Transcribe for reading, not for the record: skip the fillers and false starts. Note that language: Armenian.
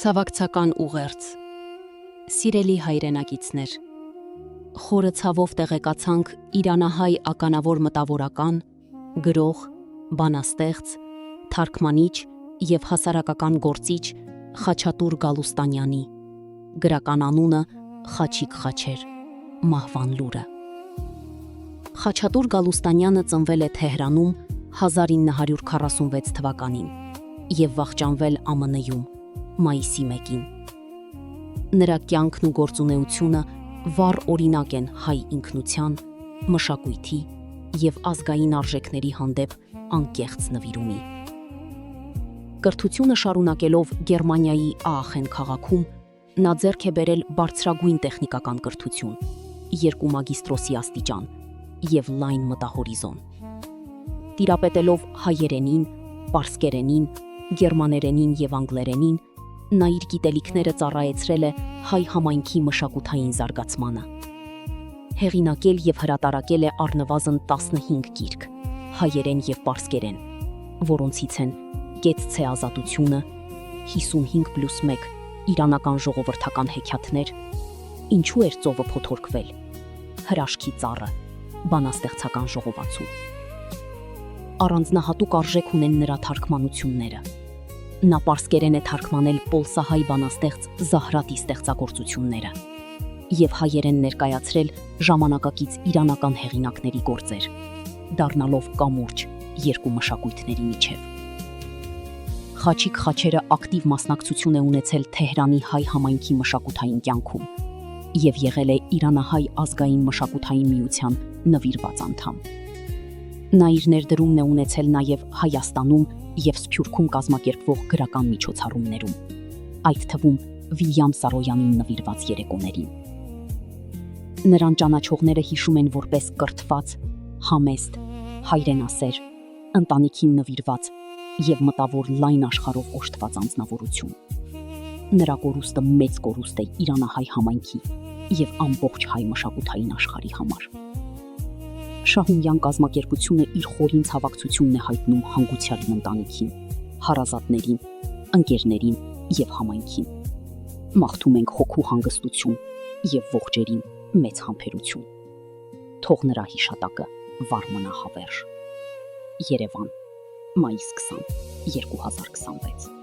Ցավակցական ուղերձ։ Սիրելի հայրենակիցներ, խորը ցավով տեղեկացանք իրանահայ ականավոր մտավորական, գրող, բանաստեղծ, թարգմանիչ և հասարակական գործիչ Խաչատուր Գալուստանյանի, գրական անունը Խաչիկ Խաչեր, մահվան լուրը։ Խաչատուր Գալուստանյանը ծնվել է Թեհրանում 1946 թվականին և վախճանվել ԱՄՆ-ում մայիսի 1-ին։ Նրա կյանքն ու գործունեությունը վառ օրինակ են հայ ինքնության, մշակույթի և ազգային արժեքների հանդեպ անկեղծ նվիրումի։ Կրթությունը շարունակելով Գերմանիայի Աախեն քաղաքում, նա ձեռք է բերել բարձրագույն տեխնիկական կրթություն, 2 մագիստրոսի աստիճան և լայն մտահորիզոն։ Տիրապետելով հայերենին, պարսկերենին, գերմաներենին և անգլերենին, նա իր գիտելիքները ծառայեցրել է հայ համայնքի մշակութային զարգացմանը։ Հեղինակել և հրատարակել է առնվազն 15 գիրք, հայերեն և պարսկերեն, որոնցից են Կեցցե ազատությունը, 55+1 իրանական ժողովրդական հեքիաթներ, Ինչու էր ծովը փոթորկվել, Հրաշքի ծառը, բանաստեղծական ժողովածու։ Առանձնահատուկ արժեք ունեն նրա թարգմանությունները։ Նա պարսկերեն է թարգմանել պոլսահայ բանաստեղծ Զահրատի ստեղծագործությունները և հայերեն ներկայացրել ժամանակակից իրանական հեղինակների գործեր, դառնալով կամուրջ 2 մշակույթների միջև։ Խաչիկ Խաչերը ակտիվ մասնակցություն է ունեցել Թեհրանի հայ համայնքի մշակութային կյանքում և եղել է Իրանահայ ազգային մշակութային միության նվիրված անդամ։ Նա իր ներդրումն է ունեցել նաև Հայաստանում և Սփյուռքում կազմակերպվող գրական միջոցառումներում, այդ թվում Վիլյամ Սարոյանին նվիրված երեկոներին։ Նրան ճանաչողները հիշում են որպես կրթված, համեստ, հայրենասեր, ընտանիքին նվիրված և մտավոր լայն աշխարհով օժտված անձնավորություն։ Նրա կորուստը մեծ կորուստ է իրանահայ համայնքի և ամբողջ հայ մշակութային աշխարհի համար։ Շահումյան կազմակերպությունը իր խորին ցավակցությունն է հայտնում հանգուցյալի ընտանիքին, հարազատներին, ընկերներին և համայնքին։ Մաղթում ենք հոգու հանգստություն և ողջերին մեծ համբերություն։ Թող նրա հիշատակը վառ մնա հավերժ։ Երևան, մայիս 20, 2026։